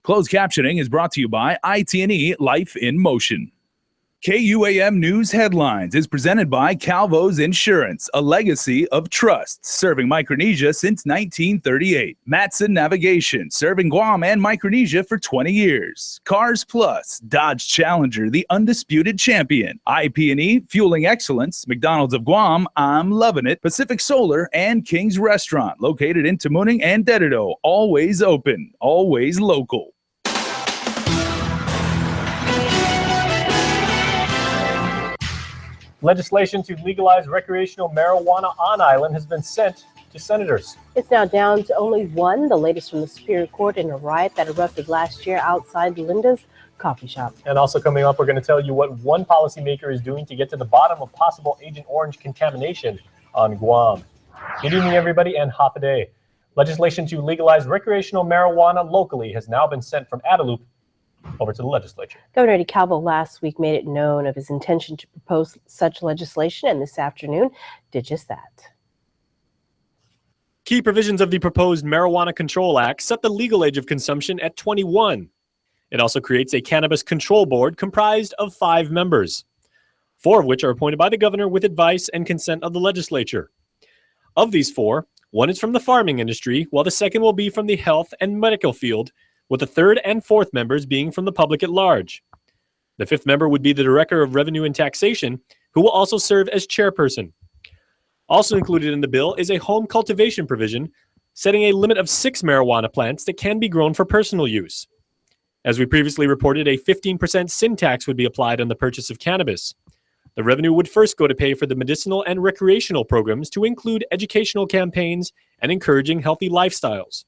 Closed captioning is brought to you by IT&E Life in Motion. KUAM News Headlines is presented by Calvo's Insurance, a legacy of trust, serving Micronesia since 1938. Matson Navigation, serving Guam and Micronesia for 20 years. Cars Plus, Dodge Challenger, the undisputed champion. IP&E, fueling excellence. McDonald's of Guam, I'm loving it. Pacific Solar and King's Restaurant, located in Tamuning and Dededo. Always open, always local. Legislation to legalize recreational marijuana on island has been sent to senators. It's now down to only one, the latest from the Superior Court in a riot that erupted last year outside Linda's coffee shop. And also coming up, we're going to tell you what one policymaker is doing to get to the bottom of possible Agent Orange contamination on Guam. Good evening, everybody, and half a day. Legislation to legalize recreational marijuana locally has now been sent from Adelup over to the legislature. Governor Eddie Calvo last week made it known of his intention to propose such legislation, and this afternoon did just that. Key provisions of the proposed Marijuana Control Act set the legal age of consumption at 21. It also creates a cannabis control board comprised of 5 members, 4 of which are appointed by the governor with advice and consent of the legislature. Of these 4, 1 is from the farming industry, while the second will be from the health and medical field, with the 3rd and 4th members being from the public at large. The 5th member would be the Director of Revenue and Taxation, who will also serve as chairperson. Also included in the bill is a home cultivation provision, setting a limit of 6 marijuana plants that can be grown for personal use. As we previously reported, a 15% sin tax would be applied on the purchase of cannabis. The revenue would first go to pay for the medicinal and recreational programs to include educational campaigns and encouraging healthy lifestyles.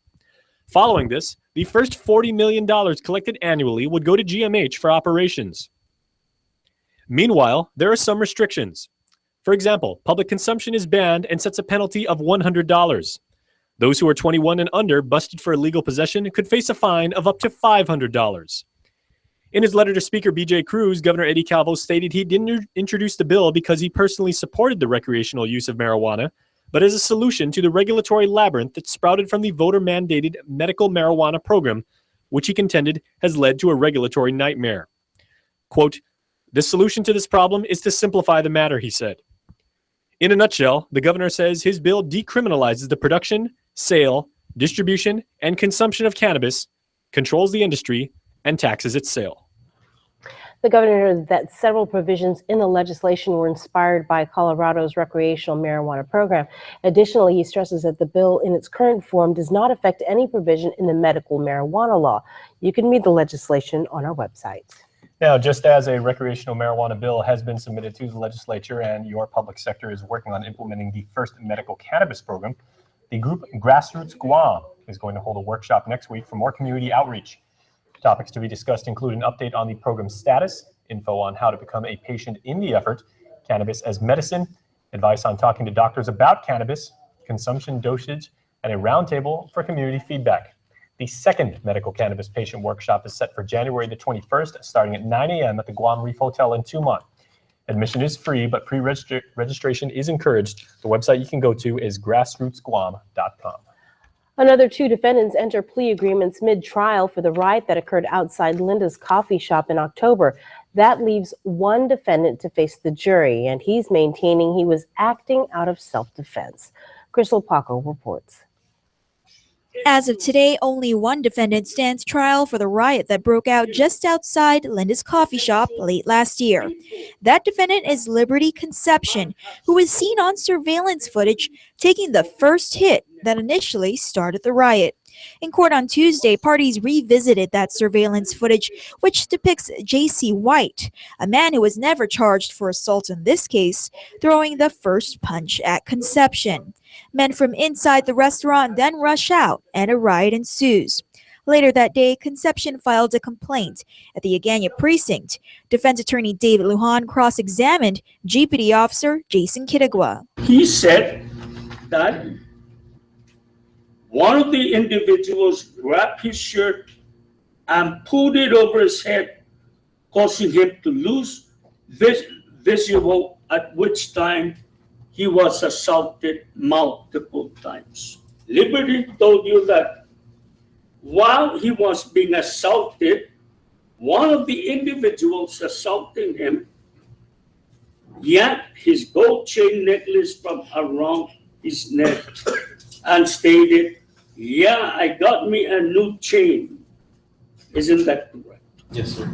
Following this, the first $40 million collected annually would go to GMH for operations. Meanwhile, there are some restrictions. For example, public consumption is banned and sets a penalty of $100. Those who are 21 and under busted for illegal possession could face a fine of up to $500. In his letter to Speaker B.J. Cruz, Governor Eddie Calvo stated he didn't introduce the bill because he personally supported the recreational use of marijuana, but as a solution to the regulatory labyrinth that sprouted from the voter-mandated medical marijuana program, which he contended has led to a regulatory nightmare. Quote, "The solution to this problem is to simplify the matter," he said. In a nutshell, the governor says his bill decriminalizes the production, sale, distribution, and consumption of cannabis, controls the industry, and taxes its sale. The governor noted that several provisions in the legislation were inspired by Colorado's recreational marijuana program. Additionally, he stresses that the bill in its current form does not affect any provision in the medical marijuana law. You can read the legislation on our website. Now, just as a recreational marijuana bill has been submitted to the legislature and your public sector is working on implementing the first medical cannabis program, the group Grassroots Guam is going to hold a workshop next week for more community outreach. Topics to be discussed include an update on the program's status, info on how to become a patient in the effort, cannabis as medicine, advice on talking to doctors about cannabis, consumption dosage, and a roundtable for community feedback. The second medical cannabis patient workshop is set for January the 21st, starting at 9 a.m. at the Guam Reef Hotel in Tumon. Admission is free, but pre-registration is encouraged. The website you can go to is grassrootsguam.com. Another 2 defendants enter plea agreements mid-trial for the riot that occurred outside Linda's coffee shop in October. That leaves 1 defendant to face the jury, and he's maintaining he was acting out of self-defense. Crystal Paco reports. As of today, only 1 defendant stands trial for the riot that broke out just outside Linda's coffee shop late last year. That defendant is Liberty Conception, who was seen on surveillance footage taking the first hit that initially started the riot. In court on Tuesday, parties revisited that surveillance footage, which depicts J.C. White, a man who was never charged for assault in this case, throwing the first punch at Conception. Men from inside the restaurant then rush out, and a riot ensues. Later that day, Conception filed a complaint at the Agana precinct. Defense attorney David Lujan cross-examined GPD officer Jason Kitagua. He said that one of the individuals grabbed his shirt and pulled it over his head, causing him to lose visual, at which time he was assaulted multiple times. Liberty told you that while he was being assaulted, one of the individuals assaulting him yanked his gold chain necklace from around his neck and stated, "Yeah, I got me a new chain." Isn't that correct? Yes, sir.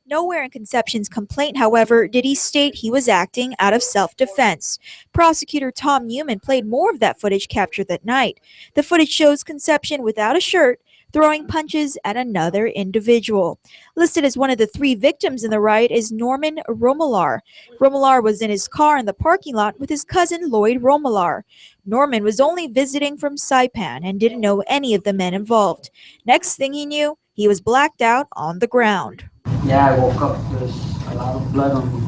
Nowhere in Conception's complaint, however, did he state he was acting out of self-defense. Prosecutor Tom Newman played more of that footage captured that night. The footage shows Conception without a shirt throwing punches at another individual. Listed as one of the 3 victims in the riot is Norman Romelar. Romelar was in his car in the parking lot with his cousin Lloyd Romelar. Norman was only visiting from Saipan and didn't know any of the men involved. Next thing he knew, he was blacked out on the ground. Yeah, I woke up, there's a lot of blood on me.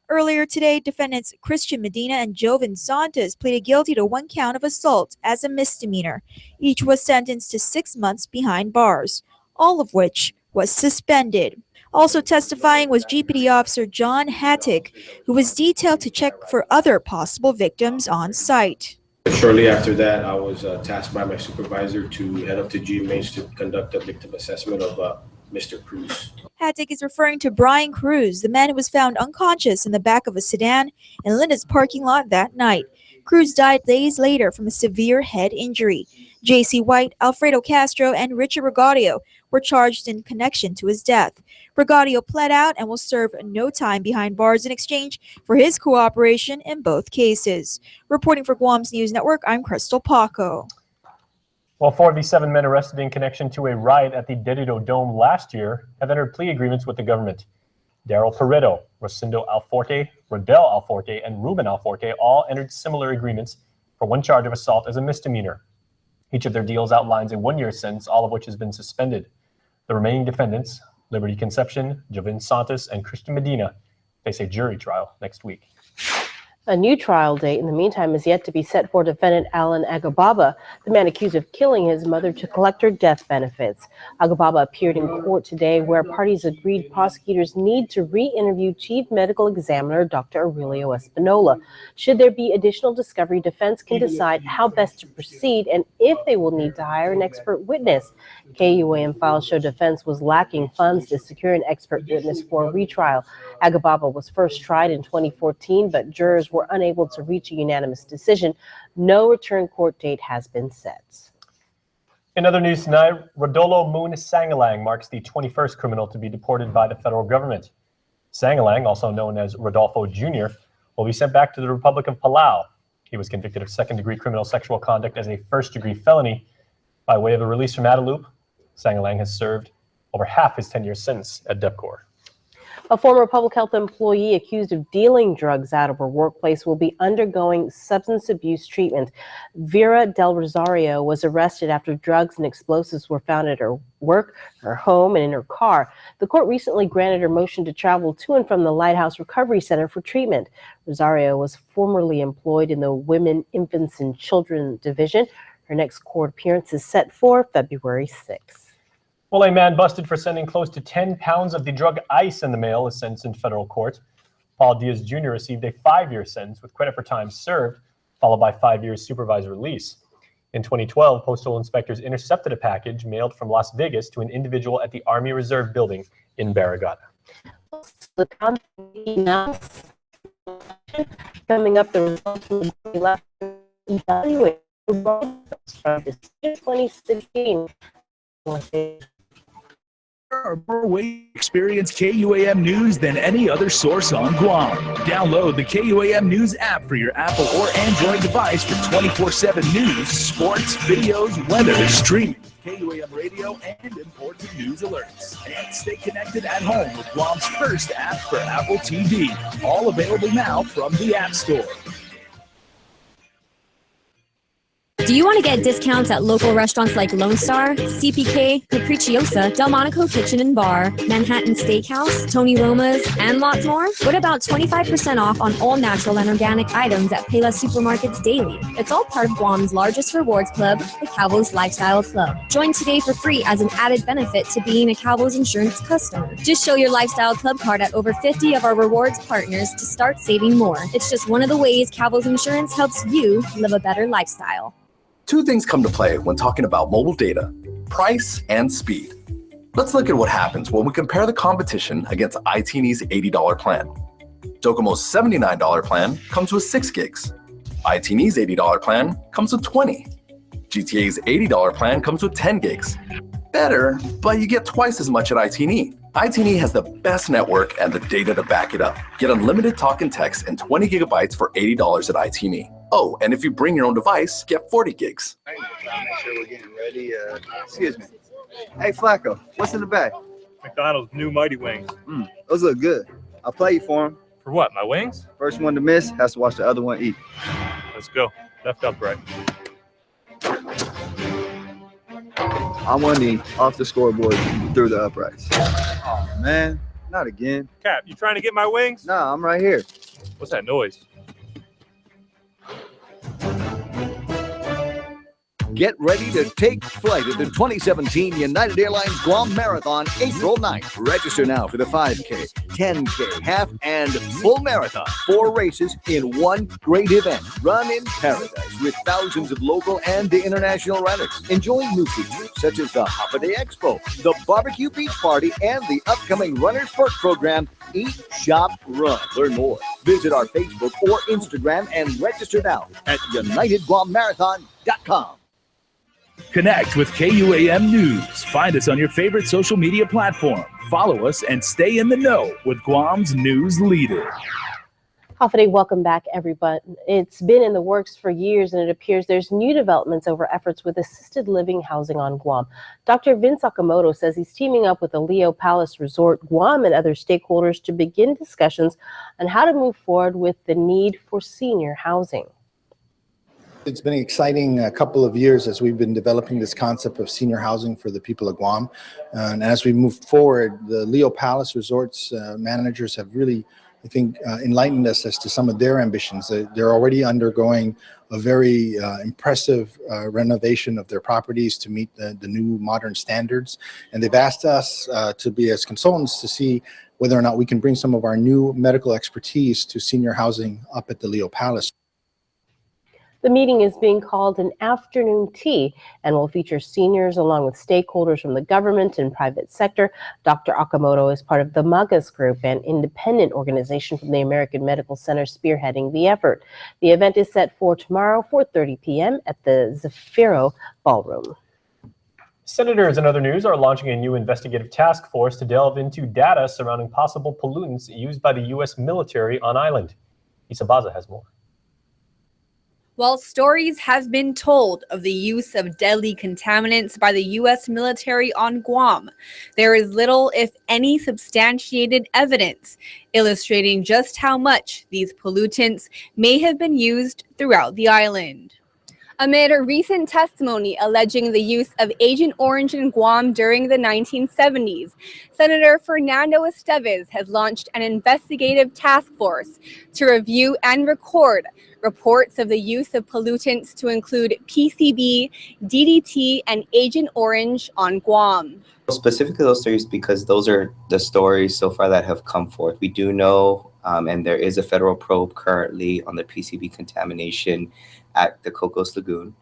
Earlier today, defendants Christian Medina and Joven Santos pleaded guilty to 1 count of assault as a misdemeanor. Each was sentenced to 6 months behind bars, all of which was suspended. Also testifying was GPD officer John Hattick, who was detailed to check for other possible victims on site. Shortly after that, I was tasked by my supervisor to head up to GMH to conduct a victim assessment of Mr. Cruz. Hattick is referring to Brian Cruz, the man who was found unconscious in the back of a sedan in Linda's parking lot that night. Cruz died days later from a severe head injury. J.C. White, Alfredo Castro, and Richard Regadio were charged in connection to his death. Regadio pled out and will serve no time behind bars in exchange for his cooperation in both cases. Reporting for Guam's News Network, I'm Crystal Paco. Well, 4 of the 7 men arrested in connection to a riot at the Dedido Dome last year have entered plea agreements with the government. Daryl Peretto, Rosendo Alforte, Rodel Alforte, and Ruben Alforte all entered similar agreements for 1 charge of assault as a misdemeanor. Each of their deals outlines a 1-year sentence, all of which has been suspended. The remaining defendants, Liberty Conception, Joven Santos, and Christian Medina, face a jury trial next week. A new trial date, in the meantime, is yet to be set for defendant Alan Agababa, the man accused of killing his mother to collect her death benefits. Agababa appeared in court today where parties agreed prosecutors need to re-interview Chief Medical Examiner Dr. Aurelio Espinola. Should there be additional discovery, defense can decide how best to proceed and if they will need to hire an expert witness. KUAM files show defense was lacking funds to secure an expert witness for a retrial. Agababa was first tried in 2014, but jurors were unable to reach a unanimous decision. No return court date has been set. In other news tonight, Rodolo Moon Sangalang marks the 21st criminal to be deported by the federal government. Sangalang, also known as Rodolfo Jr., will be sent back to the Republic of Palau. He was convicted of second-degree criminal sexual conduct as a first-degree felony. By way of a release from Adelup, Sangalang has served over half his 10-year sentence at DEPCOR. A former public health employee accused of dealing drugs out of her workplace will be undergoing substance abuse treatment. Vera Del Rosario was arrested after drugs and explosives were found at her work, her home, and in her car. The court recently granted her motion to travel to and from the Lighthouse Recovery Center for treatment. Rosario was formerly employed in the Women, Infants, and Children Division. Her next court appearance is set for February 6th. Well, a man busted for sending close to 10 pounds of the drug ice in the mail is sentenced in federal court. Paul Diaz Jr. received a 5-year sentence with credit for time served, followed by 5 years supervised release. In 2012, postal inspectors intercepted a package mailed from Las Vegas to an individual at the Army Reserve building in Barragata. The company now coming up, the results from the last evaluation from 2016. More ways to experience KUAM News than any other source on Guam. Download the KUAM News app for your Apple or Android device for 24/7 news, sports, videos, weather, streaming, KUAM radio, and important news alerts. And stay connected at home with Guam's first app for Apple TV. All available now from the App Store. Do you want to get discounts at local restaurants like Lone Star, CPK, Capricciosa, Delmonico Kitchen and Bar, Manhattan Steakhouse, Tony Roma's, and lots more? What about 25% off on all natural and organic items at Payless Supermarkets daily? It's all part of Guam's largest rewards club, the Calvo's Lifestyle Club. Join today for free as an added benefit to being a Calvo's Insurance customer. Just show your Lifestyle Club card at over 50 of our rewards partners to start saving more. It's just one of the ways Calvo's Insurance helps you live a better lifestyle. Two things come to play when talking about mobile data. price and speed. Let's look at what happens when we compare the competition against IT&E's $80 plan. Docomo's $79 plan comes with 6 gigs. IT&E's $80 plan comes with 20. GTA's $80 plan comes with 10 gigs. Better, but you get twice as much at IT&E. IT&E has the best network and the data to back it up. Get unlimited talk and text and 20 gigabytes for $80 at IT&E. Oh, and if you bring your own device, get 40 gigs. Make sure we're getting ready. Excuse me. Hey, Flacco, what's in the bag? McDonald's new Mighty Wings. Those look good. I'll play you for them. For what, my wings? First one to miss has to watch the other one eat. Let's go. Left upright. I want the off the scoreboard through the uprights. Oh, man. Not again. Cap, you trying to get my wings? Nah, I'm right here. What's that noise? Get ready to take flight at the 2017 United Airlines Guam Marathon, April 9th. Register now for the 5K, 10K, half, and full marathon. 4 races in one great event. Run in paradise with thousands of local and international runners. Enjoy new features such as the Hop a Day Expo, the Barbecue Beach Party, and the upcoming Runners Perk program, Eat, Shop, Run. Learn more. Visit our Facebook or Instagram and register now at UnitedGuamMarathon.com. Connect with KUAM News. Find us on your favorite social media platform. Follow us and stay in the know with Guam's news leader. Hafide, welcome back, everybody. It's been in the works for years, and it appears there's new developments over efforts with assisted living housing on Guam. Dr. Vince Okamoto says he's teaming up with the Leo Palace Resort, Guam, and other stakeholders to begin discussions on how to move forward with the need for senior housing. It's been an exciting couple of years as we've been developing this concept of senior housing for the people of Guam. And as we move forward, the Leo Palace Resorts managers have really, I think, enlightened us as to some of their ambitions. They're already undergoing a very impressive renovation of their properties to meet the new modern standards. And they've asked us to be as consultants to see whether or not we can bring some of our new medical expertise to senior housing up at the Leo Palace. The meeting is being called an afternoon tea and will feature seniors along with stakeholders from the government and private sector. Dr. Okamoto is part of the MAGAS Group, an independent organization from the American Medical Center spearheading the effort. The event is set for tomorrow, 4:30 p.m. at the Zafiro Ballroom. Senators in other news are launching a new investigative task force to delve into data surrounding possible pollutants used by the U.S. military on island. Isa Baza has more. While stories have been told of the use of deadly contaminants by the U.S. military on Guam, there is little, if any, substantiated evidence illustrating just how much these pollutants may have been used throughout the island. Amid a recent testimony alleging the use of Agent Orange in Guam during the 1970s, Senator Fernando Esteves has launched an investigative task force to review and record reports of the use of pollutants to include PCB, DDT, and Agent Orange on Guam. Specifically those stories because those are the stories so far that have come forth. We do know, and there is a federal probe currently on the PCB contamination at the Cocos Lagoon.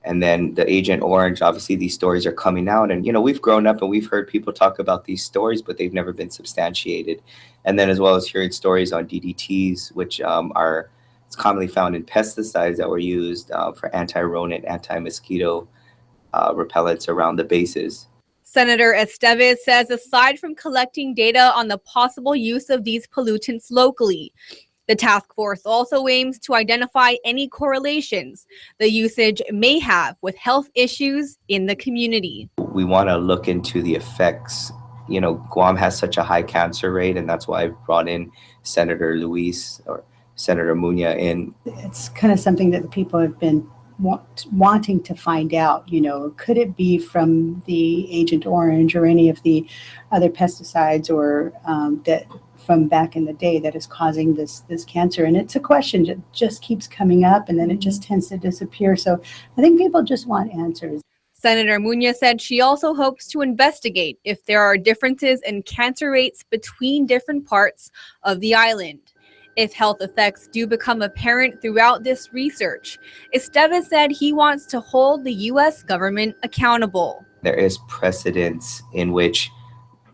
And then the Agent Orange, obviously these stories are coming out. And, you know, we've grown up and we've heard people talk about these stories, but they've never been substantiated. And then as well as hearing stories on DDTs, which are commonly found in pesticides that were used for anti-rodent, anti-mosquito repellents around the bases. Senator Esteves says aside from collecting data on the possible use of these pollutants locally, the task force also aims to identify any correlations the usage may have with health issues in the community. We want to look into the effects. You know, Guam has such a high cancer rate, and that's why I brought in Senator Luis or Senator Muña in. It's kind of something that the people have been wanting to find out. You know, could it be from the Agent Orange or any of the other pesticides or that from back in the day that is causing this cancer? And it's a question that just keeps coming up and then it just tends to disappear. So I think people just want answers. Senator Muña said she also hopes to investigate if there are differences in cancer rates between different parts of the island. If health effects do become apparent throughout this research, Esteves said he wants to hold the U.S. government accountable. There is precedence in which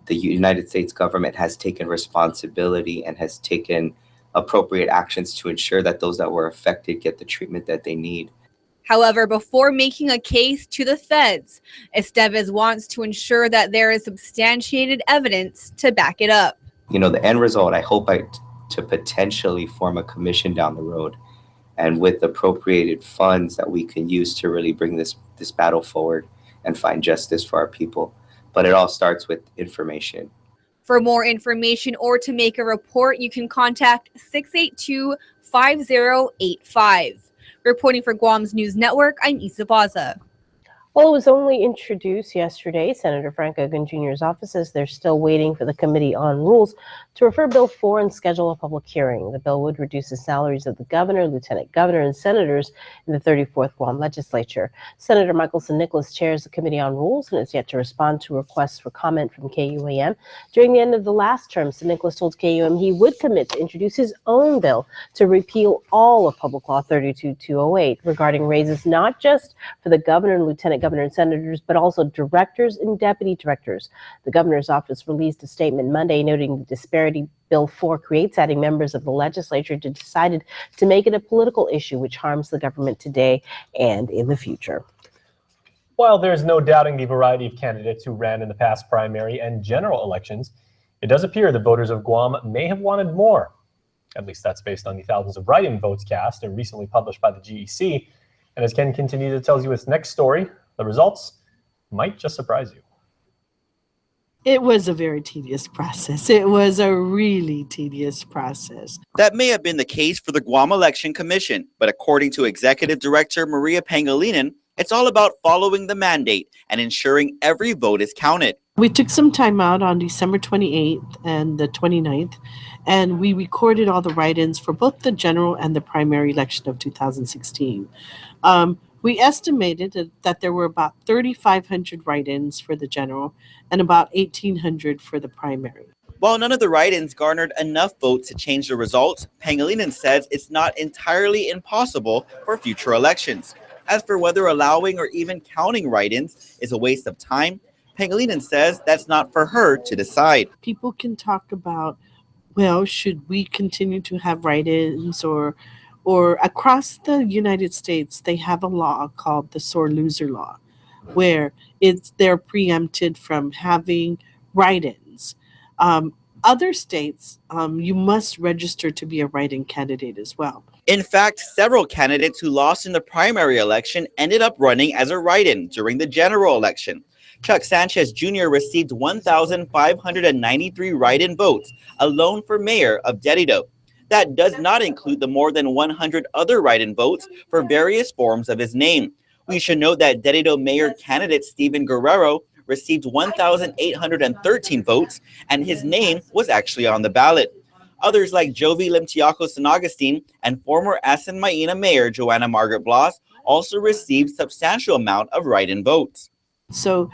the United States government has taken responsibility and has taken appropriate actions to ensure that those that were affected get the treatment that they need. However, before making a case to the feds, Estevez wants to ensure that there is substantiated evidence to back it up. You know, the end result, I hope to potentially form a commission down the road, and with appropriated funds that we can use to really bring this battle forward and find justice for our people. But it all starts with information. For more information or to make a report, you can contact 682-5085. Reporting for Guam's News Network, I'm Isa Baza. Well, it was only introduced yesterday. Senator Frank Ogun Jr.'s office says they're still waiting for the Committee on Rules to refer Bill 4 and schedule a public hearing. The bill would reduce the salaries of the governor, lieutenant governor, and senators in the 34th Guam legislature. Senator Michaelson Nicholas chairs the Committee on Rules and is yet to respond to requests for comment from KUAM. During the end of the last term, Sen. Nicholas told KUAM he would commit to introduce his own bill to repeal all of Public Law 32208 regarding raises not just for the governor and lieutenant governor and senators, but also directors and deputy directors. The governor's office released a statement Monday noting the disparity Bill 4 creates, adding members of the legislature decided to make it a political issue which harms the government today and in the future. While there's no doubting the variety of candidates who ran in the past primary and general elections, it does appear the voters of Guam may have wanted more. At least that's based on the thousands of write-in votes cast and recently published by the GEC. And as Ken Quintanilla tells you his next story, the results might just surprise you. It was a very tedious process. It was a really tedious process. That may have been the case for the Guam Election Commission, but according to Executive Director Maria Pangilinan, it's all about following the mandate and ensuring every vote is counted. We took some time out on December 28th and the 29th, and we recorded all the write-ins for both the general and the primary election of 2016. We estimated that there were about 3,500 write-ins for the general and about 1,800 for the primary. While none of the write-ins garnered enough votes to change the results, Pangilinan says it's not entirely impossible for future elections. As for whether allowing or even counting write-ins is a waste of time, Pangilinan says that's not for her to decide. People can talk about, well, should we continue to have write-ins or across the United States, they have a law called the sore loser law, where they're preempted from having write-ins. Other states, you must register to be a write-in candidate as well. In fact, several candidates who lost in the primary election ended up running as a write-in during the general election. Chuck Sanchez Jr. received 1,593 write-in votes alone for mayor of Dedido. That does not include the more than 100 other write-in votes for various forms of his name. We should note that Dedido mayor candidate Steven Guerrero received 1,813 votes, and his name was actually on the ballot. Others like Jovi Limtiaco San Agustin and former Asan Maina mayor Joanna Margaret Bloss also received substantial amount of write-in votes. So,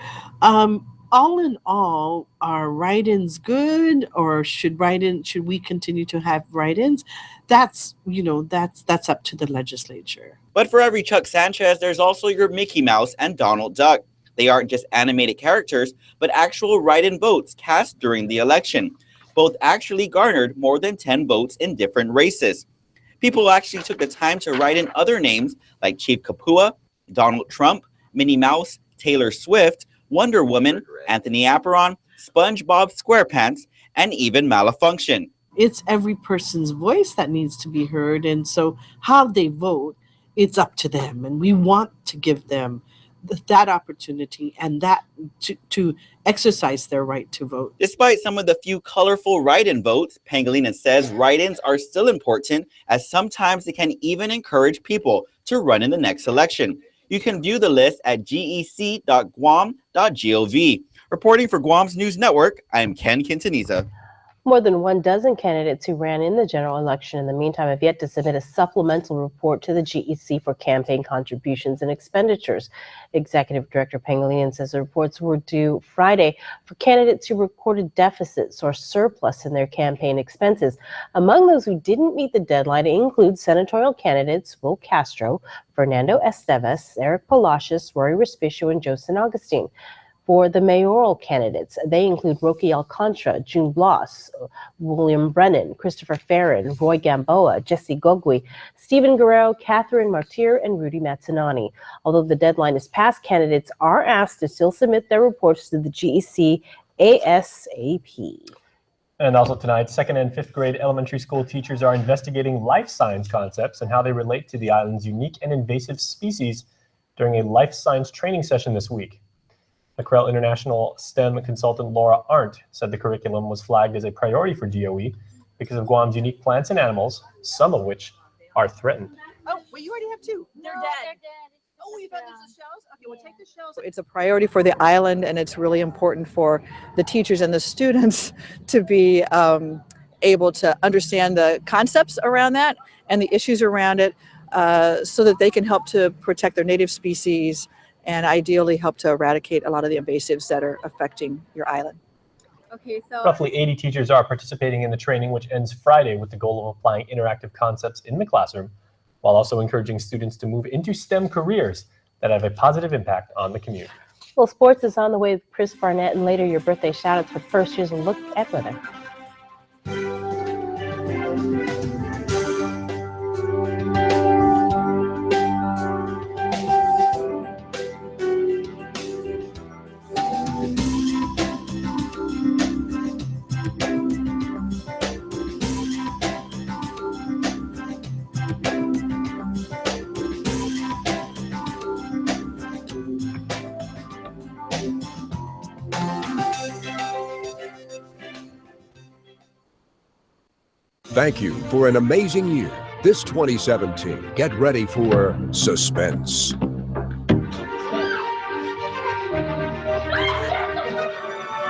all in all, are write-ins good, or should we continue to have write-ins? That's up to the legislature. But for every Chuck Sanchez, there's also your Mickey Mouse and Donald Duck. They aren't just animated characters, but actual write-in votes cast during the election. Both actually garnered more than 10 votes in different races. People actually took the time to write in other names like Chief Kapua, Donald Trump, Minnie Mouse, Taylor Swift, Wonder Woman, Anthony Apparon, SpongeBob SquarePants, and even Malfunction. It's every person's voice that needs to be heard, and so how they vote, it's up to them, and we want to give them that opportunity and that to exercise their right to vote. Despite some of the few colorful write-in votes, Pangilinan says write-ins are still important, as sometimes they can even encourage people to run in the next election. You can view the list at gec.guam.gov. Reporting for Guam's News Network, I'm Ken Quintanilla. More than 12 candidates who ran in the general election in the meantime have yet to submit a supplemental report to the GEC for campaign contributions and expenditures. Executive Director Pangilinan says the reports were due Friday for candidates who recorded deficits or surplus in their campaign expenses. Among those who didn't meet the deadline include senatorial candidates Will Castro, Fernando Estevez, Eric Palacios, Rory Respicio, and Joe San Agustin. For the mayoral candidates, they include Roque Alcantara, June Bloss, William Brennan, Christopher Farron, Roy Gamboa, Jesse Gogui, Stephen Guerrero, Catherine Martyr, and Rudy Mazzanani. Although the deadline is passed, candidates are asked to still submit their reports to the GEC ASAP. And also tonight, 2nd and 5th grade elementary school teachers are investigating life science concepts and how they relate to the island's unique and invasive species during a life science training session this week. McRail International STEM consultant Laura Arndt said the curriculum was flagged as a priority for DOE because of Guam's unique plants and animals, some of which are threatened. Oh, well, you already have two. They're dead. Oh, you got the shells? Okay, we'll take the shells. It's a priority for the island, and it's really important for the teachers and the students to be able to understand the concepts around that and the issues around it so that they can help to protect their native species and ideally help to eradicate a lot of the invasives that are affecting your island. Okay, so Roughly 80 teachers are participating in the training, which ends Friday with the goal of applying interactive concepts in the classroom, while also encouraging students to move into STEM careers that have a positive impact on the community. Well, sports is on the way with Chris Barnett, and later your birthday shout-outs. But first, here's a look at weather. Thank you for an amazing year. This 2017, get ready for suspense,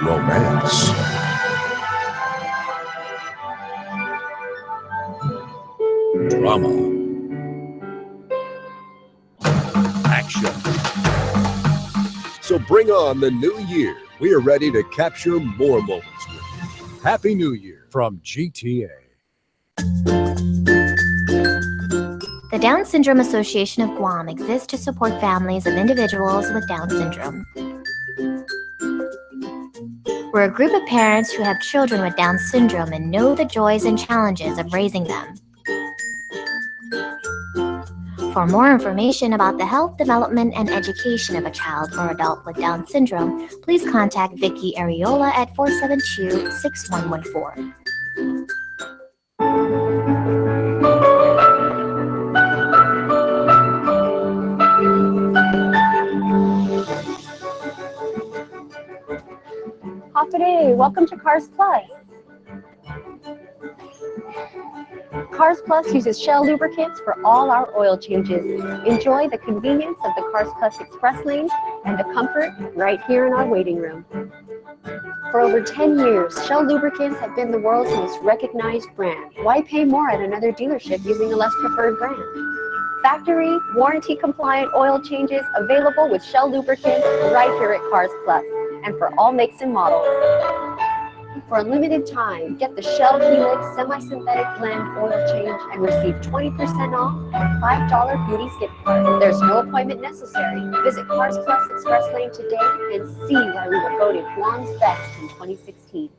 romance, drama, action. So bring on the new year. We are ready to capture more moments with you. Happy New Year from GTA. The Down Syndrome Association of Guam exists to support families of individuals with Down syndrome. We're a group of parents who have children with Down syndrome and know the joys and challenges of raising them. For more information about the health, development, and education of a child or adult with Down syndrome, please contact Vicky Areola at 472-6114. Today, welcome to Cars Plus. Cars Plus uses Shell lubricants for all our oil changes. Enjoy the convenience of the Cars Plus Express Lane and the comfort right here in our waiting room. For over 10 years, Shell lubricants have been the world's most recognized brand. Why pay more at another dealership using a less preferred brand? Factory, warranty-compliant oil changes available with Shell lubricants right here at Cars Plus, and for all makes and models. For a limited time, get the Shell Helix Semi-Synthetic Blend Oil Change and receive 20% off and $5 beauty gift card. There's no appointment necessary. Visit Cars Plus Express Lane today and see why we were voted Guam's best in 2016.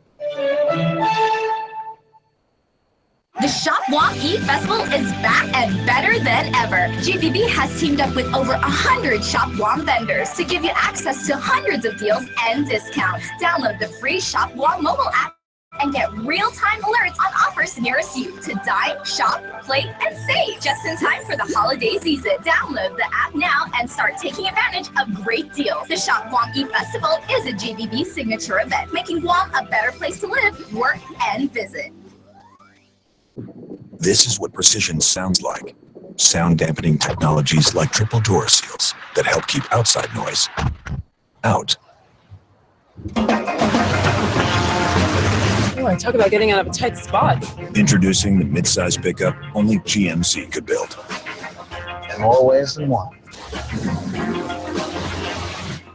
The Shop Guam E-Festival is back and better than ever. GVB has teamed up with over 100 Shop Guam vendors to give you access to hundreds of deals and discounts. Download the free Shop Guam mobile app and get real-time alerts on offers nearest you to dine, shop, play, and save just in time for the holiday season. Download the app now and start taking advantage of great deals. The Shop Guam E-Festival is a GVB signature event, making Guam a better place to live, work, and visit. This is what precision sounds like. Sound dampening technologies like triple door seals that help keep outside noise out. Oh, talk about getting out of a tight spot. Introducing the midsize pickup only GMC could build. In more ways than one.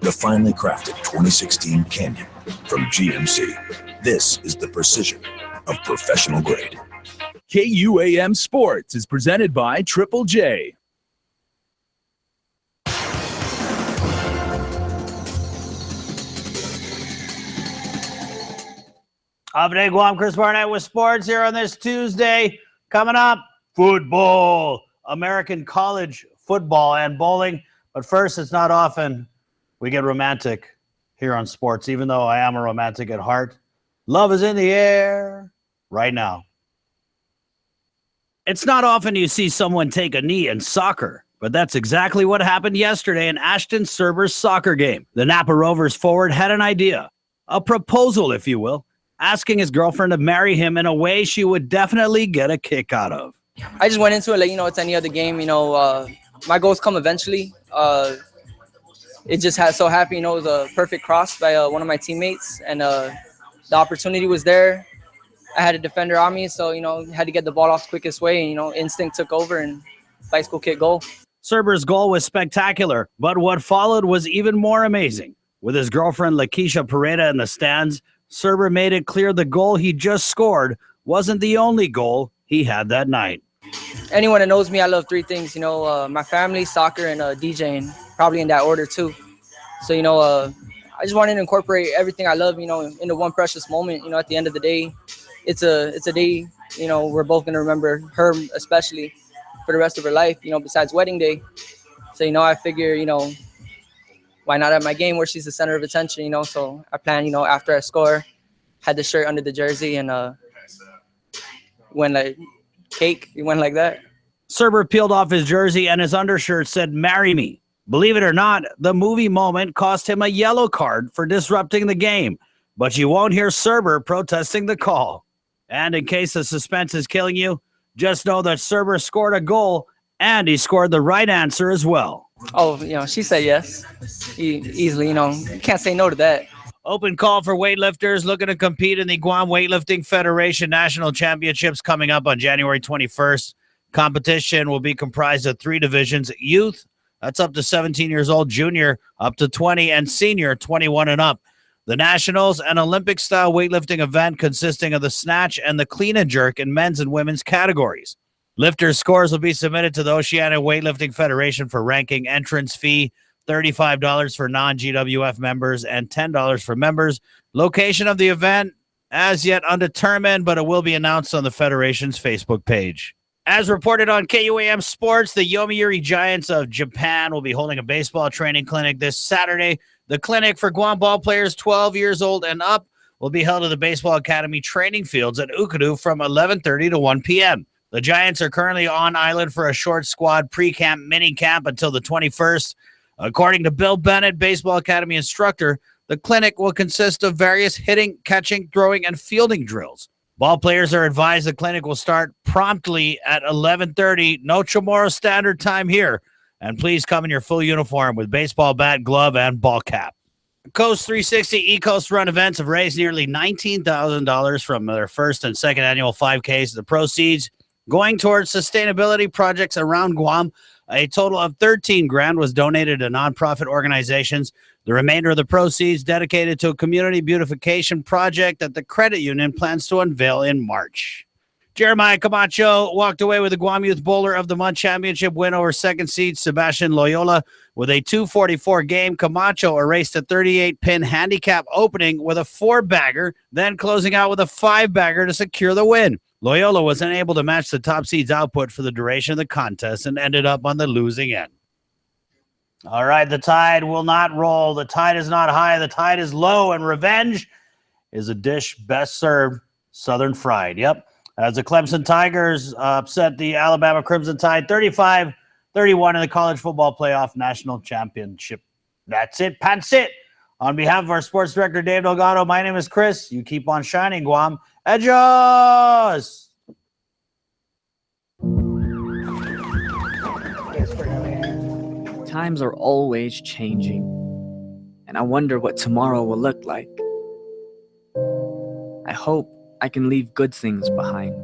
The finely crafted 2016 Canyon from GMC. This is the precision of professional grade. KUAM Sports is presented by Triple J. Update Guam, Chris Barnett with sports here on this Tuesday. Coming up, football, American college football and bowling. But first, it's not often we get romantic here on sports, even though I am a romantic at heart. Love is in the air right now. It's not often you see someone take a knee in soccer, but that's exactly what happened yesterday in Ashton Serber's soccer game. The Napa Rovers forward had an idea, a proposal, if you will, asking his girlfriend to marry him in a way she would definitely get a kick out of. I just went into it like, it's any other game. My goals come eventually. It just had so happy, it was a perfect cross by one of my teammates, and the opportunity was there. I had a defender on me, so, had to get the ball off the quickest way, and, instinct took over and bicycle kick goal. Serber's goal was spectacular, but what followed was even more amazing. With his girlfriend Lakeisha Pareda in the stands, Serber made it clear the goal he just scored wasn't the only goal he had that night. Anyone that knows me, I love three things, my family, soccer, and DJing, probably in that order too. So, I just wanted to incorporate everything I love, into one precious moment. At the end of the day, it's a day, we're both going to remember her especially for the rest of her life, besides wedding day. So, I figure, why not at my game where she's the center of attention, So I plan, after I score, had the shirt under the jersey and went like cake. It went like that. Serber peeled off his jersey and his undershirt said, "Marry me." Believe it or not, the movie moment cost him a yellow card for disrupting the game. But you won't hear Serber protesting the call. And in case the suspense is killing you, just know that Serber scored a goal and he scored the right answer as well. Oh, she said yes. Easily, you can't say no to that. Open call for weightlifters looking to compete in the Guam Weightlifting Federation National Championships coming up on January 21st. Competition will be comprised of 3 divisions: youth, that's up to 17 years old, junior, up to 20, and senior, 21 and up. The Nationals, an Olympic-style weightlifting event consisting of the snatch and the clean and jerk in men's and women's categories. Lifters' scores will be submitted to the Oceania Weightlifting Federation for ranking. Entrance fee, $35 for non-GWF members and $10 for members. Location of the event, as yet undetermined, but it will be announced on the Federation's Facebook page. As reported on KUAM Sports, the Yomiuri Giants of Japan will be holding a baseball training clinic this Saturday. The clinic for Guam ball players 12 years old and up will be held at the Baseball Academy training fields at Ukadu from 11:30 to 1 p.m. The Giants are currently on island for a short squad pre-camp mini-camp until the 21st. According to Bill Bennett, Baseball Academy instructor, the clinic will consist of various hitting, catching, throwing, and fielding drills. Ball players are advised the clinic will start promptly at 11:30, no Chamorro Standard Time here. And please come in your full uniform with baseball bat, glove, and ball cap. Coast 360 E-Coast Run events have raised nearly $19,000 from their first and second annual 5Ks. The proceeds going towards sustainability projects around Guam. A total of $13,000 was donated to nonprofit organizations. The remainder of the proceeds dedicated to a community beautification project that the credit union plans to unveil in March. Jeremiah Camacho walked away with the Guam Youth Bowler of the Month Championship win over second seed Sebastian Loyola. With a 244 game, Camacho erased a 38-pin handicap opening with a 4-bagger, then closing out with a 5-bagger to secure the win. Loyola was unable to match the top seed's output for the duration of the contest and ended up on the losing end. All right, the tide will not roll. The tide is not high. The tide is low, and revenge is a dish best served southern fried. Yep. As the Clemson Tigers upset the Alabama Crimson Tide 35-31 in the college football playoff national championship. That's it. That's it. On behalf of our sports director, Dave Delgado, my name is Chris. You keep on shining, Guam. Adios! Times are always changing, and I wonder what tomorrow will look like. I hope I can leave good things behind.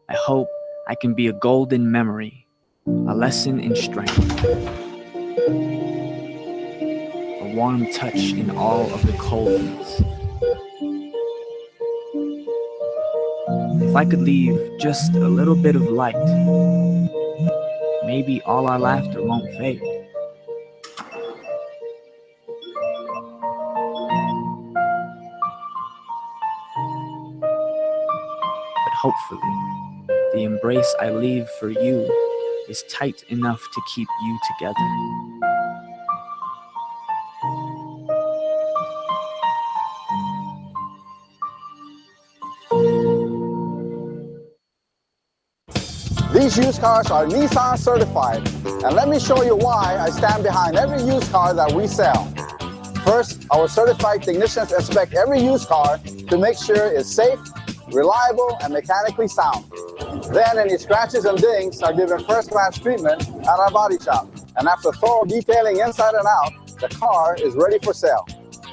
I hope I can be a golden memory, a lesson in strength, a warm touch in all of the coldness. If I could leave just a little bit of light, maybe all our laughter won't fade. hopefully, the embrace I leave for you is tight enough to keep you together. These used cars are Nissan certified, and let me show you why I stand behind every used car that we sell. First, our certified technicians inspect every used car to make sure it's safe, reliable, and mechanically sound. Then any scratches and dings are given first-class treatment at our body shop. And after thorough detailing inside and out, the car is ready for sale.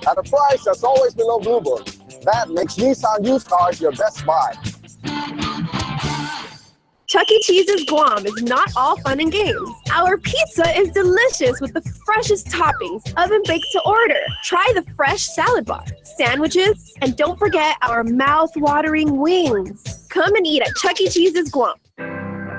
At a price that's always below Blue Book. That makes Nissan used cars your best buy. Chuck E. Cheese's Guam is not all fun and games. Our pizza is delicious with the freshest toppings, oven-baked to order. Try the fresh salad bar, sandwiches, and don't forget our mouth-watering wings. Come and eat at Chuck E. Cheese's Guam.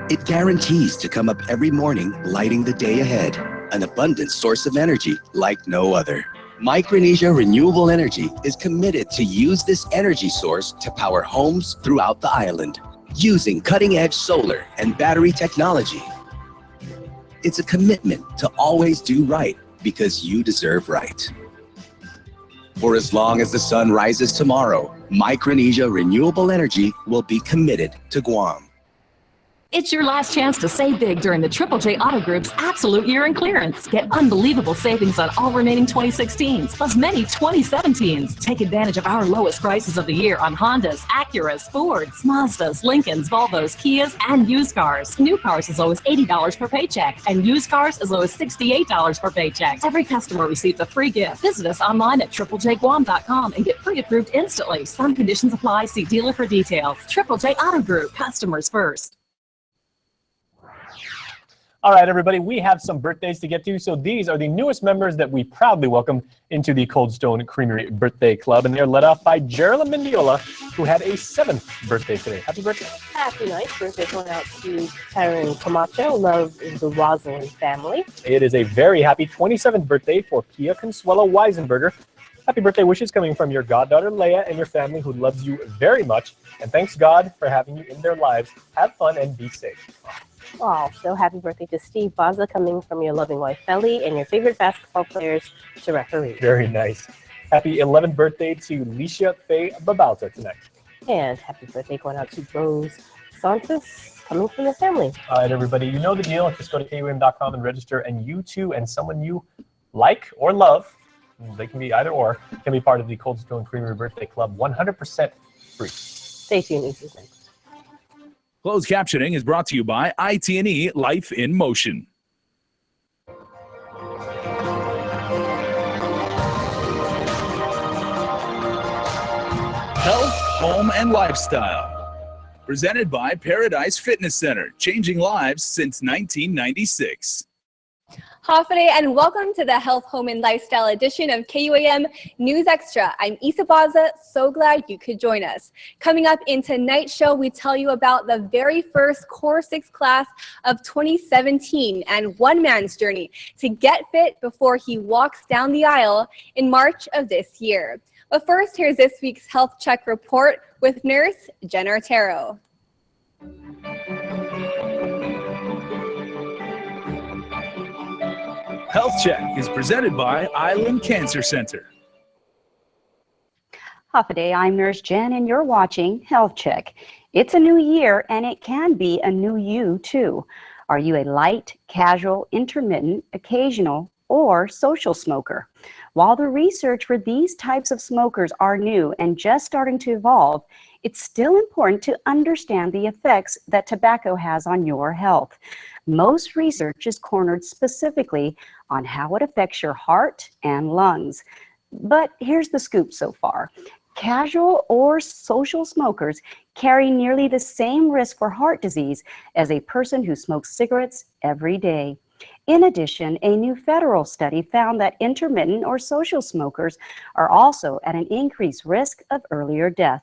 It guarantees to come up every morning, lighting the day ahead. An abundant source of energy like no other. Micronesia Renewable Energy is committed to use this energy source to power homes throughout the island, using cutting-edge solar and battery technology. It's a commitment to always do right because you deserve right. For as long as the sun rises tomorrow, Micronesia Renewable Energy will be committed to Guam. It's your last chance to save big during the Triple J Auto Group's absolute year-end clearance. Get unbelievable savings on all remaining 2016s, plus many 2017s. Take advantage of our lowest prices of the year on Hondas, Acuras, Fords, Mazdas, Lincolns, Volvos, Kias, and used cars. New cars as low as $80 per paycheck, and used cars as low as $68 per paycheck. Every customer receives a free gift. Visit us online at triplejguam.com and get pre-approved instantly. Some conditions apply. See dealer for details. Triple J Auto Group. Customers first. All right, everybody, we have some birthdays to get to. So these are the newest members that we proudly welcome into the Cold Stone Creamery Birthday Club. And they're led off by Geraldine Mendiola, who had a 7th birthday today. Happy birthday. Happy night. Birthday going out to Taryn Camacho. Love is the Rosalind family. It is a very happy 27th birthday for Pia Consuelo Weisenberger. Happy birthday wishes coming from your goddaughter, Leia, and your family who loves you very much. And thanks, God, for having you in their lives. Have fun and be safe. Oh, so happy birthday to Steve Baza, coming from your loving wife, Felly, and your favorite basketball players to referee. Very nice. Happy 11th birthday to Licia Faye Babalta tonight. And happy birthday going out to Rose Santos, coming from the family. All right, everybody, you know the deal. Just go to KUAM.com and register, and you too and someone you like or love, they can be either or, can be part of the Cold Stone Creamery Birthday Club, 100% free. Stay tuned, Easy. Closed captioning is brought to you by IT&E Life in Motion. Health, home, and lifestyle. Presented by Paradise Fitness Center, changing lives since 1996. Hafide, and welcome to the Health, Home, and Lifestyle edition of KUAM News Extra. I'm Isa Baza. So glad you could join us. Coming up in tonight's show, we tell you about the very first Core 6 class of 2017 and one man's journey to get fit before he walks down the aisle in March of this year. But first, here's this week's Health Check report with nurse Jen Artero. Health Check is presented by Island Cancer Center. Hafide, I'm Nurse Jen, and you're watching Health Check. It's a new year, and it can be a new you, too. Are you a light, casual, intermittent, occasional, or social smoker? While the research for these types of smokers are new and just starting to evolve, it's still important to understand the effects that tobacco has on your health. Most research is cornered specifically on how it affects your heart and lungs. But here's the scoop so far. Casual or social smokers carry nearly the same risk for heart disease as a person who smokes cigarettes every day. In addition, a new federal study found that intermittent or social smokers are also at an increased risk of earlier death.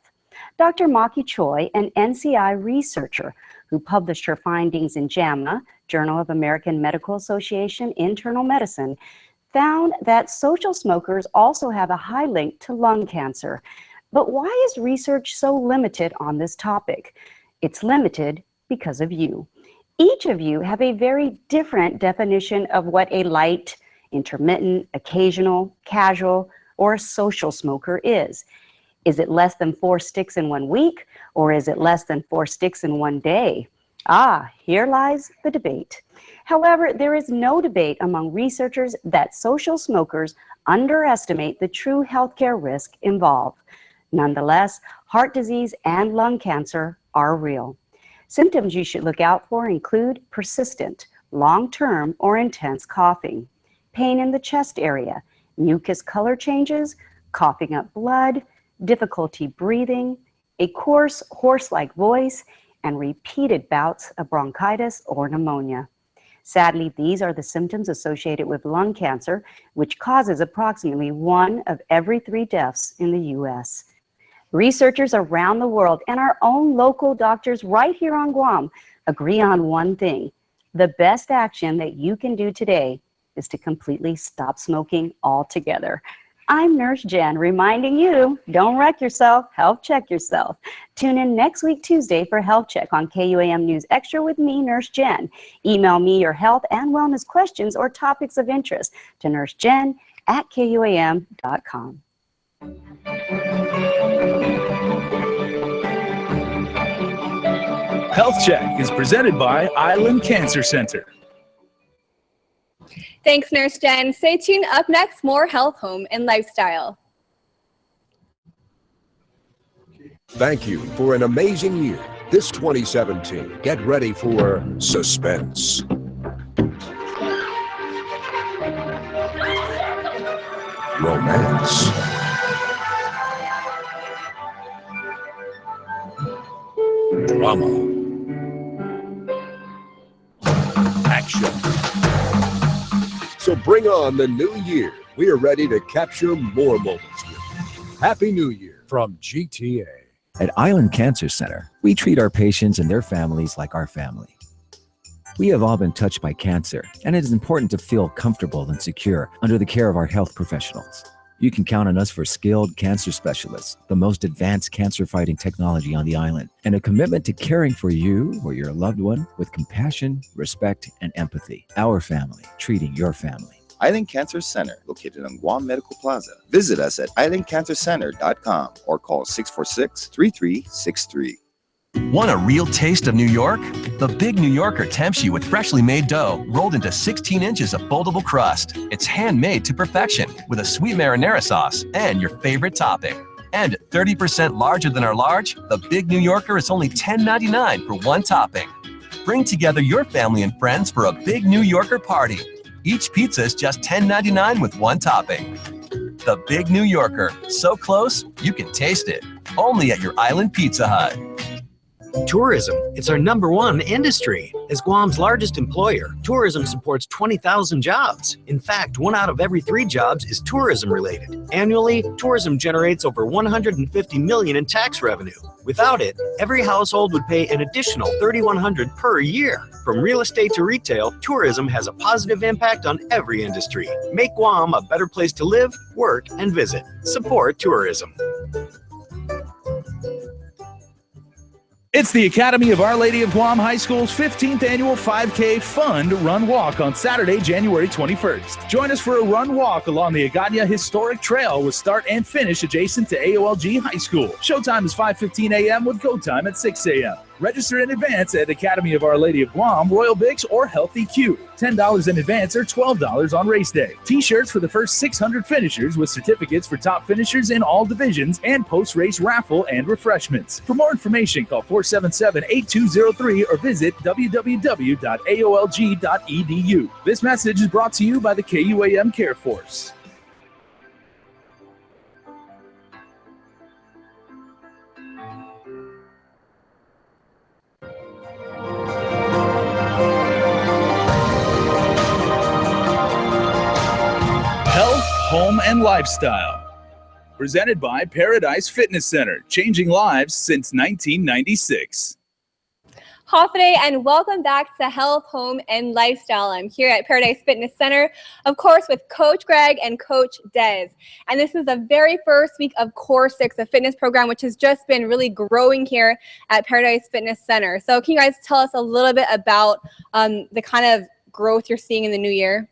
Dr. Maki Choi, an NCI researcher who published her findings in JAMA, Journal of American Medical Association Internal Medicine, found that social smokers also have a high link to lung cancer. But why is research so limited on this topic? It's limited because of you. Each of you have a very different definition of what a light, intermittent, occasional, casual, or social smoker is. Is it less than 4 sticks in 1 week, or is it less than 4 sticks in 1 day? Ah, here lies the debate. However, there is no debate among researchers that social smokers underestimate the true healthcare risk involved. Nonetheless, heart disease and lung cancer are real. Symptoms you should look out for include persistent, long-term, or intense coughing, pain in the chest area, mucus color changes, coughing up blood, difficulty breathing, a coarse, hoarse-like voice, and repeated bouts of bronchitis or pneumonia. Sadly, these are the symptoms associated with lung cancer, which causes approximately 1 of every 3 deaths in the U.S. Researchers around the world and our own local doctors right here on Guam agree on one thing. The best action that you can do today is to completely stop smoking altogether. I'm Nurse Jen reminding you, don't wreck yourself, health check yourself. Tune in next week, Tuesday, for Health Check on KUAM News Extra with me, Nurse Jen. Email me your health and wellness questions or topics of interest to nursejen@KUAM.com. Health Check is presented by Island Cancer Center. Thanks, Nurse Jen. Stay tuned. Up next, more health, home, and lifestyle. Thank you for an amazing year. This 2017, get ready for suspense, romance, drama, action. So bring on the new year. We are ready to capture more moments with you. Happy New Year from GTA. At Island Cancer Center, we treat our patients and their families like our family. We have all been touched by cancer, and it is important to feel comfortable and secure under the care of our health professionals. You can count on us for skilled cancer specialists, the most advanced cancer-fighting technology on the island, and a commitment to caring for you or your loved one with compassion, respect, and empathy. Our family, treating your family. Island Cancer Center, located on Guam Medical Plaza. Visit us at islandcancercenter.com or call 646-3363. Want a real taste of New York? The Big New Yorker tempts you with freshly made dough rolled into 16 inches of foldable crust. It's handmade to perfection with a sweet marinara sauce and your favorite topping. And 30% larger than our large, the Big New Yorker is only $10.99 for 1 topping. Bring together your family and friends for a Big New Yorker party. Each pizza is just $10.99 with 1 topping. The Big New Yorker, so close you can taste it. Only at your Island Pizza Hut. Tourism, it's our #1 industry. As Guam's largest employer, tourism supports 20,000 jobs. In fact, 1 out of every 3 jobs is tourism related. Annually, tourism generates over $150 million in tax revenue. Without it, every household would pay an additional $3,100 per year. From real estate to retail, tourism has a positive impact on every industry. Make Guam a better place to live, work, and visit. Support tourism. It's the Academy of Our Lady of Guam High School's 15th annual 5K Fund Run Walk on Saturday, January 21st. Join us for a run walk along the Aganya Historic Trail with start and finish adjacent to AOLG High School. Showtime is 5:15 a.m. with go time at 6 a.m. Register in advance at Academy of Our Lady of Guam, Royal Bix, or Healthy Q. $10 in advance or $12 on race day. T-shirts for the first 600 finishers with certificates for top finishers in all divisions and post-race raffle and refreshments. For more information, call 477-8203 or visit www.aolg.edu. This message is brought to you by the KUAM Care Force. Health, Home, and Lifestyle. Presented by Paradise Fitness Center, changing lives since 1996. Hafaday, and welcome back to Health, Home, and Lifestyle. I'm here at Paradise Fitness Center, of course, with Coach Greg and Coach Des. And this is the very first week of Core 6, a fitness program which has just been really growing here at Paradise Fitness Center. So can you guys tell us a little bit about the kind of growth you're seeing in the new year?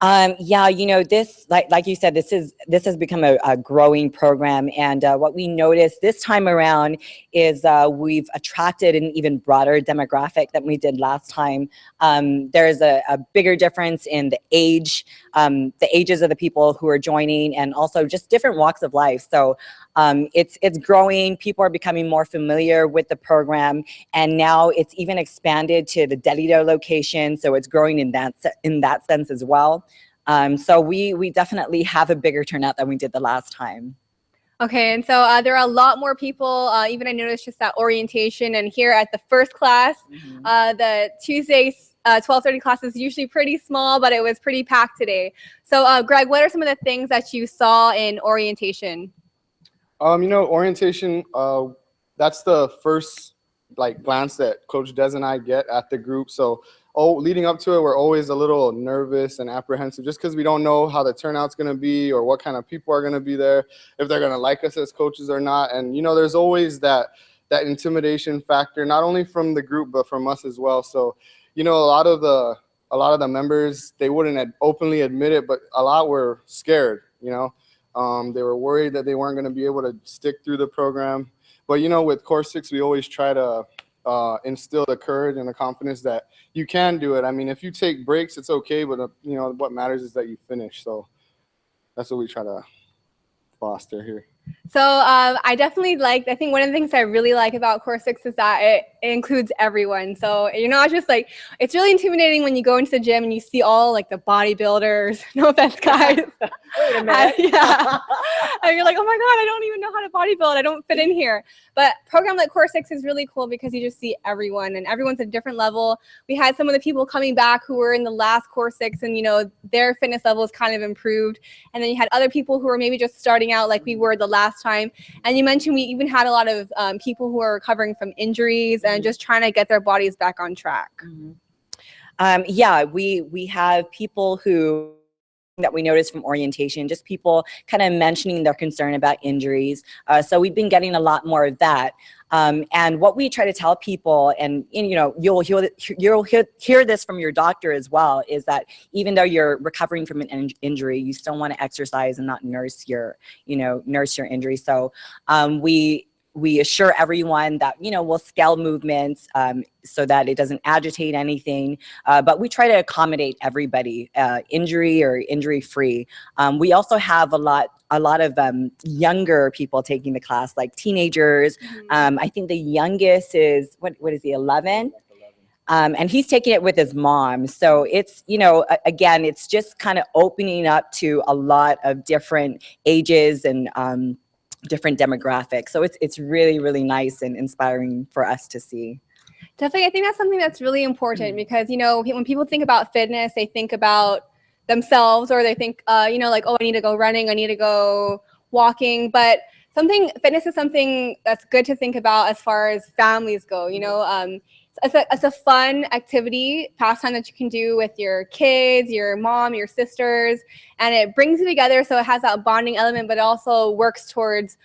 Yeah, you know, this, like you said, this has become a growing program. And what we noticed this time around is we've attracted an even broader demographic than we did last time. There's a bigger difference in the ages of the people who are joining, and also just different walks of life. So it's growing. People are becoming more familiar with the program, and now it's even expanded to the Delito location. So it's growing in that sense as well. So we definitely have a bigger turnout than we did the last time. Okay, and so there are a lot more people, even I noticed just that orientation, and here at the first class, the Tuesday 12:30 class is usually pretty small, but it was pretty packed today. So Greg, what are some of the things that you saw in orientation? You know, orientation, that's the first glance that Coach Des and I get at the group. So leading up to it, we're always a little nervous and apprehensive just because we don't know how the turnout's going to be or what kind of people are going to be there, if they're going to like us as coaches or not. And, you know, there's always that intimidation factor, not only from the group, but from us as well. So, you know, a lot of the members, they wouldn't openly admit it, but a lot were scared, you know. They were worried that they weren't going to be able to stick through the program. But, you know, with Core 6, we always try to instill the courage and the confidence that you can do it. I mean, if you take breaks, it's okay, but, you know, what matters is that you finish. So that's what we try to foster here. So I definitely I think one of the things I really like about Core 6 is that it includes everyone. So you're not just it's really intimidating when you go into the gym and you see all the bodybuilders, no offense guys. Wait a minute. Yeah. And you're like, oh my God, I don't even know how to bodybuild. I don't fit in here. But a program like Core 6 is really cool because you just see everyone, and everyone's at a different level. We had some of the people coming back who were in the last Core 6, and, you know, their fitness level is kind of improved. And then you had other people who were maybe just starting out like we were the last time. And you mentioned we even had a lot of people who are recovering from injuries and just trying to get their bodies back on track. Yeah, we have people that we noticed from orientation, just people kind of mentioning their concern about injuries. So we've been getting a lot more of that. And what we try to tell people, and you know, you'll hear this from your doctor as well, is that even though you're recovering from an injury, you still want to exercise and not nurse your injury. So we assure everyone that, you know, we'll scale movements so that it doesn't agitate anything. But we try to accommodate everybody, injury or injury-free. We also have a lot of younger people taking the class, like teenagers. I think the youngest is, what is he, 11? And he's taking it with his mom. So it's, you know, again, it's just kind of opening up to a lot of different ages and different demographics. So it's really, really nice and inspiring for us to see. Definitely, I think that's something that's really important because, you know, when people think about fitness, they think about themselves, or they think, you know, like, oh, I need to go running, I need to go walking. But fitness is something that's good to think about as far as families go. You know, it's a fun activity, pastime that you can do with your kids, your mom, your sisters, and it brings you together. So it has that bonding element, but it also works towards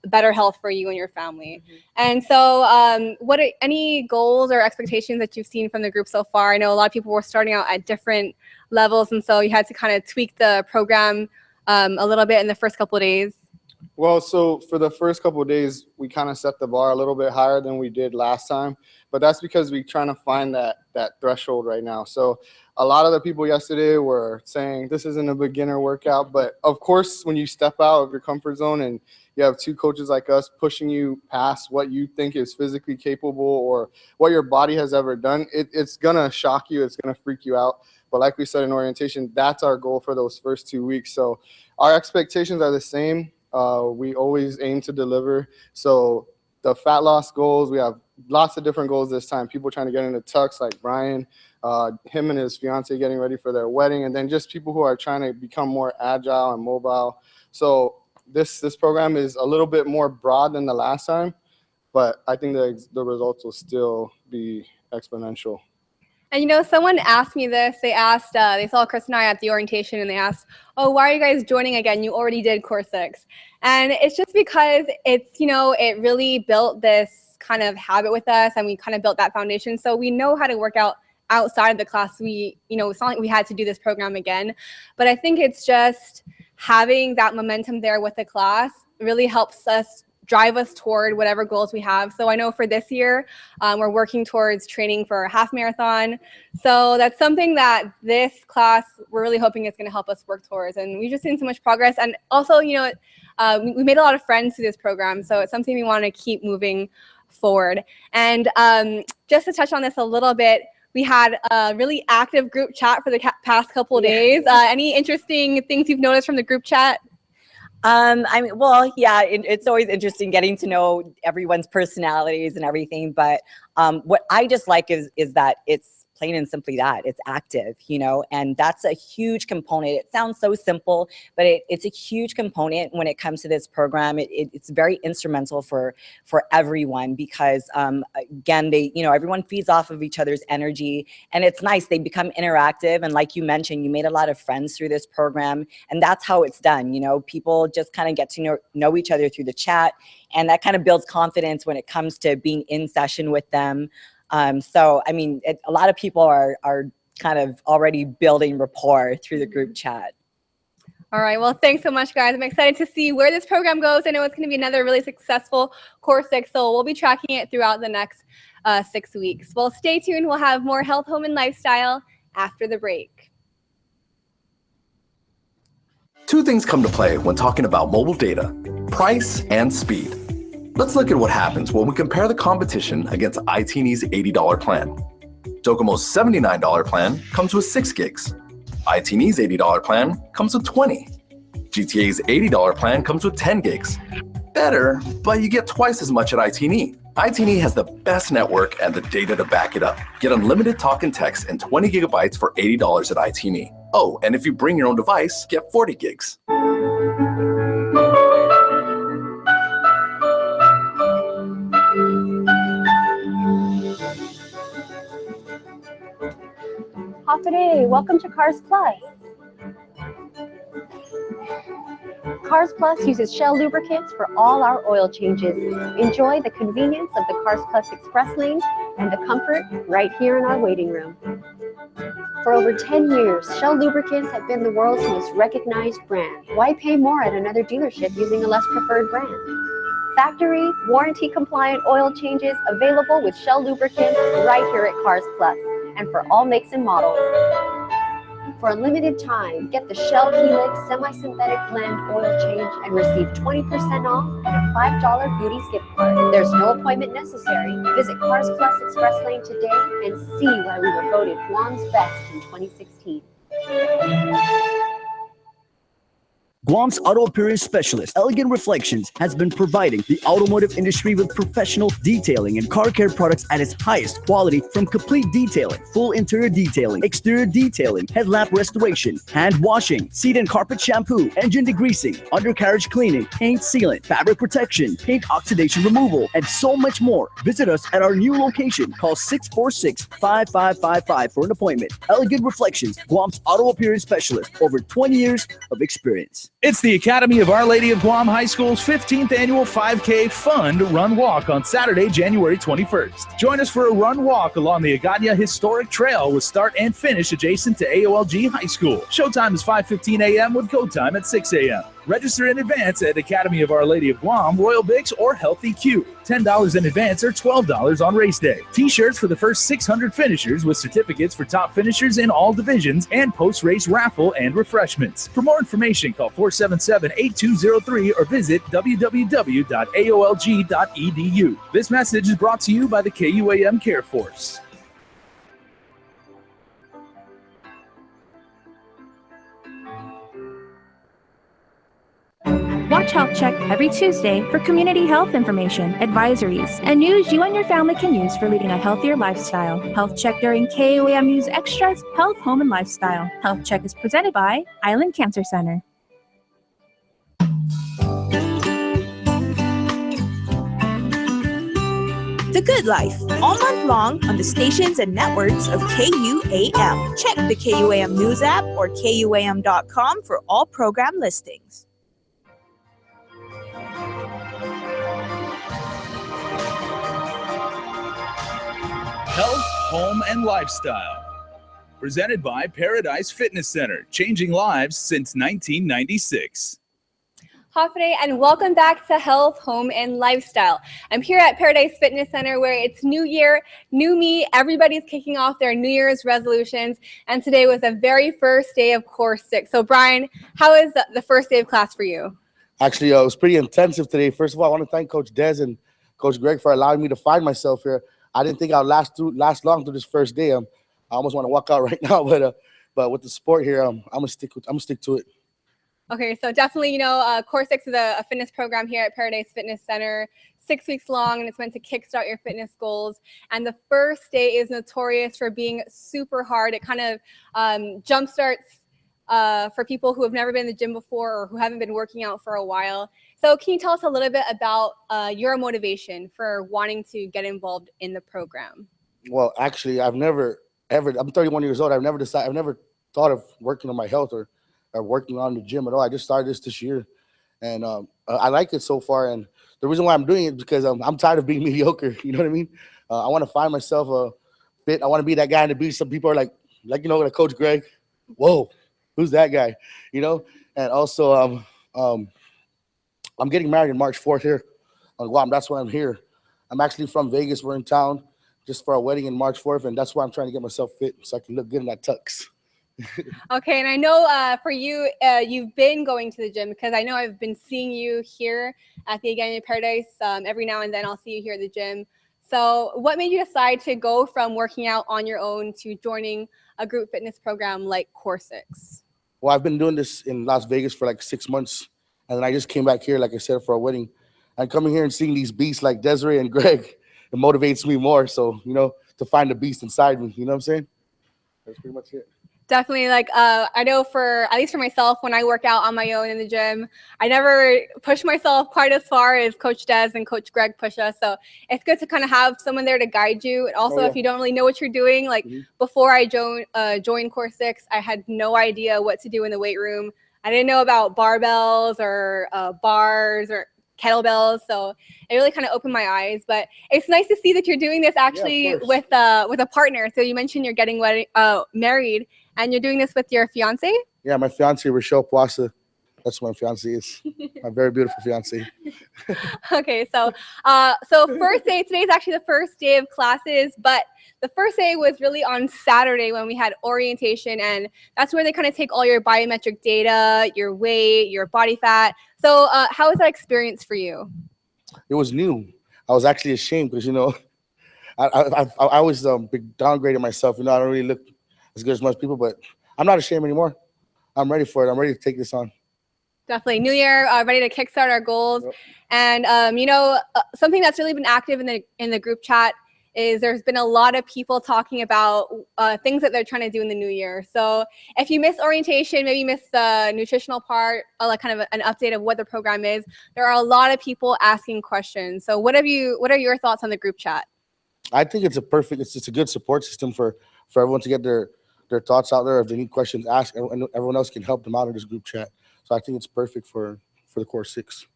better health for you and your family. And so what are any goals or expectations that you've seen from the group so far? I know a lot of people were starting out at different levels, and so you had to kind of tweak the program a little bit in the first couple of days. Well, so for the first couple of days, we kind of set the bar a little bit higher than we did last time, but that's because we're trying to find that threshold right now. So a lot of the people yesterday were saying this isn't a beginner workout, but of course, when you step out of your comfort zone and you have two coaches like us pushing you past what you think is physically capable or what your body has ever done, it's gonna shock you, it's gonna freak you out. But like we said in orientation, that's our goal for those first 2 weeks. So our expectations are the same. We always aim to deliver. So the fat loss goals, we have lots of different goals this time. People trying to get into tux like Brian, him and his fiance getting ready for their wedding, and then just people who are trying to become more agile and mobile. So this program is a little bit more broad than the last time. but I think the results will still be exponential. And someone asked me this. They asked, they saw Chris and I at the orientation, and they asked, "Oh, why are you guys joining again? You already did Core 6." And it's just because it's, it really built this kind of habit with us, and we kind of built that foundation. So we know how to work out outside of the class. It's not like we had to do this program again, but I think it's just having that momentum there with the class really helps us drive us toward whatever goals we have. So I know for this year, we're working towards training for a half marathon. So that's something that this class, we're really hoping is going to help us work towards. And we've just seen so much progress. And also, we made a lot of friends through this program. So it's something we want to keep moving forward. And just to touch on this a little bit, we had a really active group chat for the past couple of days. Any interesting things you've noticed from the group chat? It's always interesting getting to know everyone's personalities and everything. But what I just like is that it's plain and simply that it's active, and that's a huge component. It sounds so simple, but it's a huge component when it comes to this program. It's very instrumental for everyone because again, everyone feeds off of each other's energy, and it's nice. They become interactive, and like you mentioned, you made a lot of friends through this program, and that's how it's done. People just kind of get to know each other through the chat, and that kind of builds confidence when it comes to being in session with them. A lot of people are kind of already building rapport through the group chat. All right. Well, thanks so much, guys. I'm excited to see where this program goes. I know it's going to be another really successful Core 6, so we'll be tracking it throughout the next 6 weeks. Well, stay tuned. We'll have more health, home, and lifestyle after the break. Two things come to play when talking about mobile data: price and speed. Let's look at what happens when we compare the competition against iTeeny's $80 plan. Docomo's $79 plan comes with 6 gigs. iTeeny's $80 plan comes with 20. GTA's $80 plan comes with 10 gigs. Better, but you get twice as much at iTeeny. iTeeny has the best network and the data to back it up. Get unlimited talk and text and 20 gigabytes for $80 at iTeeny. Oh, and if you bring your own device, get 40 gigs. Hafide, welcome to Cars Plus. Cars Plus uses Shell lubricants for all our oil changes. Enjoy the convenience of the Cars Plus Express lane and the comfort right here in our waiting room. For over 10 years, Shell lubricants have been the world's most recognized brand. Why pay more at another dealership using a less preferred brand? Factory, warranty-compliant oil changes available with Shell lubricants right here at Cars Plus, and for all makes and models. For a limited time, get the Shell Helix Semi-Synthetic Blend oil change and receive 20% off and a $5 Beauty's gift card. There's no appointment necessary. Visit Cars Plus Express Lane today and see why we were voted Guam's best in 2016. Guam's auto appearance specialist, Elegant Reflections, has been providing the automotive industry with professional detailing and car care products at its highest quality, from complete detailing, full interior detailing, exterior detailing, headlamp restoration, hand washing, seat and carpet shampoo, engine degreasing, undercarriage cleaning, paint sealant, fabric protection, paint oxidation removal, and so much more. Visit us at our new location. Call 646-5555 for an appointment. Elegant Reflections, Guam's auto appearance specialist, over 20 years of experience. It's the Academy of Our Lady of Guam High School's 15th annual 5K Fund Run Walk on Saturday, January 21st. Join us for a run walk along the Agana Historic Trail with start and finish adjacent to AOLG High School. Showtime is 5:15 a.m. with go time at 6 a.m. Register in advance at Academy of Our Lady of Guam, Royal Bix, or Healthy Q. $10 in advance or $12 on race day. T-shirts for the first 600 finishers with certificates for top finishers in all divisions, and post-race raffle and refreshments. For more information, call 477-8203 or visit www.aolg.edu. This message is brought to you by the KUAM Care Force. Watch Health Check every Tuesday for community health information, advisories, and news you and your family can use for leading a healthier lifestyle. Health Check during KUAM News Extras, Health, Home, and Lifestyle. Health Check is presented by Island Cancer Center. The Good Life, all month long on the stations and networks of KUAM. Check the KUAM News app or KUAM.com for all program listings. Health, Home, and Lifestyle. Presented by Paradise Fitness Center, changing lives since 1996. Hafide, and welcome back to Health, Home, and Lifestyle. I'm here at Paradise Fitness Center where it's New Year, new me. Everybody's kicking off their New Year's resolutions, and today was the very first day of Course 6. So, Brian, how is the first day of class for you? Actually, it was pretty intensive today. First of all, I want to thank Coach Des and Coach Greg for allowing me to find myself here. I didn't think I'd last long through this first day. I almost want to walk out right now, but with the sport here, I'm gonna stick to it. Okay, so definitely, Core 6 is a fitness program here at Paradise Fitness Center, 6 weeks long, and it's meant to kickstart your fitness goals. And the first day is notorious for being super hard. It kind of jumpstarts for people who have never been in the gym before or who haven't been working out for a while. So can you tell us a little bit about your motivation for wanting to get involved in the program? Well, actually, I'm 31 years old. I've never thought of working on my health or working on the gym at all. I just started this year, and I like it so far. And the reason why I'm doing it is because I'm tired of being mediocre. You know what I mean? I want to find myself fit. I want to be that guy on the beach. Some people are like like Coach Greg. Whoa, who's that guy? And also I'm getting married on March 4th here on Guam. That's why I'm here. I'm actually from Vegas. We're in town just for a wedding in March 4th, and that's why I'm trying to get myself fit so I can look good in that tux. Okay, and I know for you, you've been going to the gym because I know I've been seeing you here at the Again Paradise. Every now and then I'll see you here at the gym. So what made you decide to go from working out on your own to joining a group fitness program like Core 6? Well, I've been doing this in Las Vegas for like 6 months, and then I just came back here, like I said, for a wedding. And coming here and seeing these beasts like Desiree and Greg, it motivates me more. So, to find the beast inside me, you know what I'm saying? That's pretty much it. Definitely, I know at least for myself, when I work out on my own in the gym, I never push myself quite as far as Coach Des and Coach Greg push us. So it's good to kind of have someone there to guide you. And also, if you don't really know what you're doing, before I joined Core 6, I had no idea what to do in the weight room. I didn't know about barbells or bars or kettlebells, so it really kind of opened my eyes. But it's nice to see that you're doing this actually with a partner. So you mentioned you're getting married, and you're doing this with your fiance? Yeah, my fiance, Rochelle Plasa. That's what my fiance is. My very beautiful fiance. Okay, so first day, today is actually the first day of classes, but the first day was really on Saturday when we had orientation, and that's where they kind of take all your biometric data, your weight, your body fat. So how was that experience for you? It was new. I was actually ashamed because, I always downgraded myself. I don't really look as good as most people, but I'm not ashamed anymore. I'm ready for it. I'm ready to take this on. Definitely. New year, ready to kickstart our goals. Yep. And, something that's really been active in the group chat is there's been a lot of people talking about things that they're trying to do in the new year. So if you missed orientation, maybe you missed the nutritional part, like kind of an update of what the program is, there are a lot of people asking questions. So what are your thoughts on the group chat? I think it's a good support system for everyone to get their thoughts out there. If they need questions, ask, and everyone else can help them out in this group chat. So I think it's perfect for the Core 6.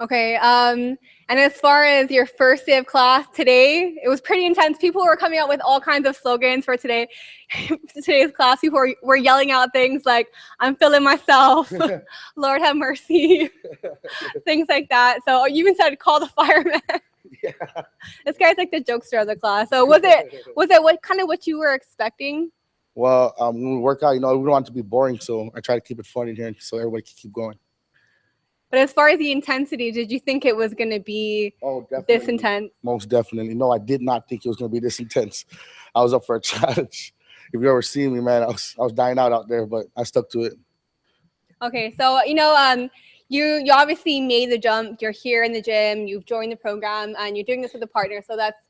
Okay, and as far as your first day of class today, it was pretty intense. People were coming out with all kinds of slogans for today's class. People were yelling out things like, "I'm feeling myself," "Lord have mercy," things like that. So you even said, "Call the fireman." Yeah. This guy's like the jokester of the class. So was it what you were expecting? Well, when we work out, we don't want it to be boring, so I try to keep it fun in here so everybody can keep going. But as far as the intensity, did you think it was going to be this intense? Most definitely. No, I did not think it was going to be this intense. I was up for a challenge. If you ever seen me, man, I was dying out there, but I stuck to it. Okay, so you obviously made the jump. You're here in the gym. You've joined the program, and you're doing this with a partner. So that's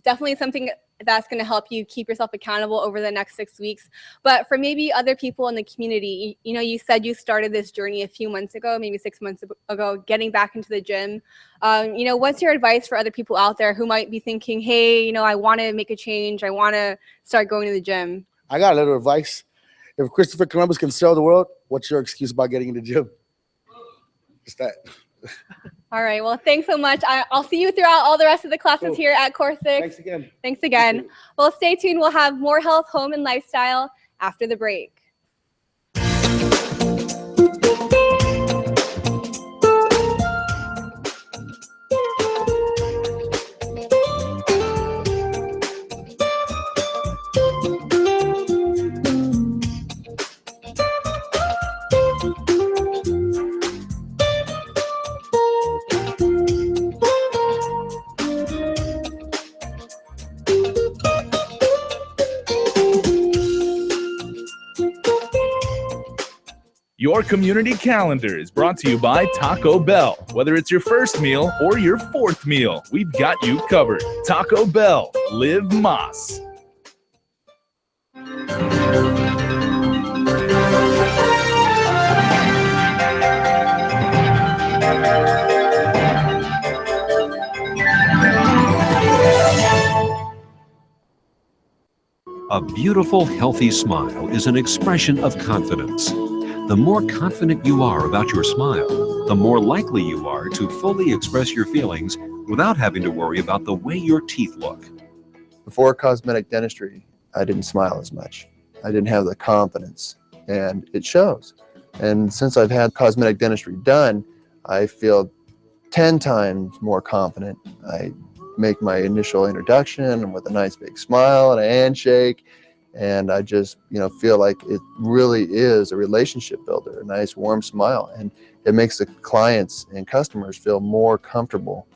definitely something that's going to help you keep yourself accountable over the next 6 weeks. But for maybe other people in the community, you said you started this journey a few months ago, maybe 6 months ago, getting back into the gym. What's your advice for other people out there who might be thinking, hey, I want to make a change. I want to start going to the gym. I got a little advice. If Christopher Columbus can sell the world, what's your excuse about getting in the gym? Just that. All right. Well, thanks so much. I'll see you throughout all the rest of the classes here at Core 6. Thanks again. Thanks again. Well, stay tuned. We'll have more health, home, and lifestyle after the break. Your community calendar is brought to you by Taco Bell. Whether it's your first meal or your fourth meal, we've got you covered. Taco Bell, live Más. A beautiful, healthy smile is an expression of confidence. The more confident you are about your smile, the more likely you are to fully express your feelings without having to worry about the way your teeth look. Before cosmetic dentistry, I didn't smile as much. I didn't have the confidence, and it shows. And since I've had cosmetic dentistry done, I feel 10 times more confident. I make my initial introduction with a nice big smile and a handshake. And I just, feel like it really is a relationship builder, a nice warm smile. And it makes the clients and customers feel more comfortable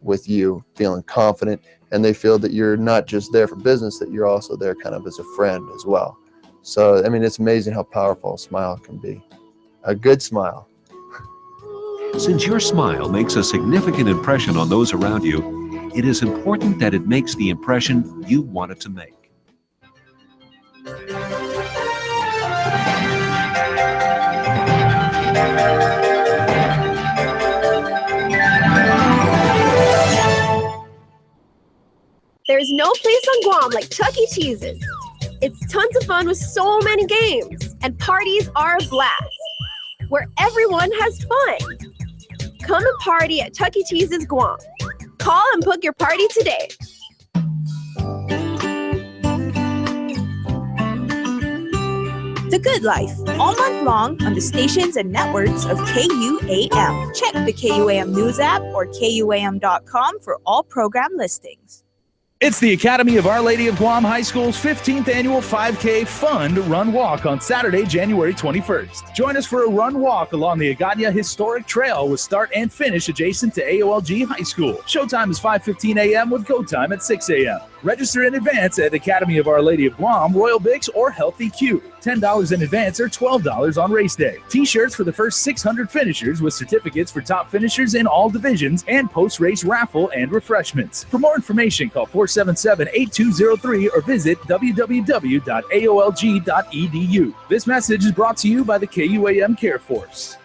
with you, feeling confident. And they feel that you're not just there for business, that you're also there kind of as a friend as well. So, it's amazing how powerful a smile can be. A good smile. Since your smile makes a significant impression on those around you, it is important that it makes the impression you want it to make. There's no place on Guam like Chuck E. Cheese's. It's tons of fun with so many games, and parties are a blast, where everyone has fun. Come and party at Chuck E. Cheese's Guam. Call and book your party today. The Good Life, all month long on the stations and networks of KUAM. Check the KUAM News app or KUAM.com for all program listings. It's the Academy of Our Lady of Guam High School's 15th annual 5K Fund Run Walk on Saturday, January 21st. Join us for a run walk along the Aganya Historic Trail with start and finish adjacent to AOLG High School. Showtime is 5:15 a.m. with go time at 6 a.m. Register in advance at Academy of Our Lady of Guam, Royal Bix, or Healthy Q. $10 in advance or $12 on race day. T-shirts for the first 600 finishers with certificates for top finishers in all divisions and post-race raffle and refreshments. For more information, call 477-8203 or visit www.aolg.edu. This message is brought to you by the KUAM Care Force.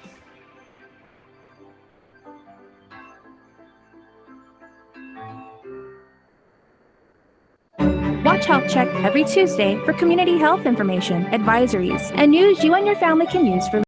Watch Health Check every Tuesday for community health information, advisories, and news you and your family can use for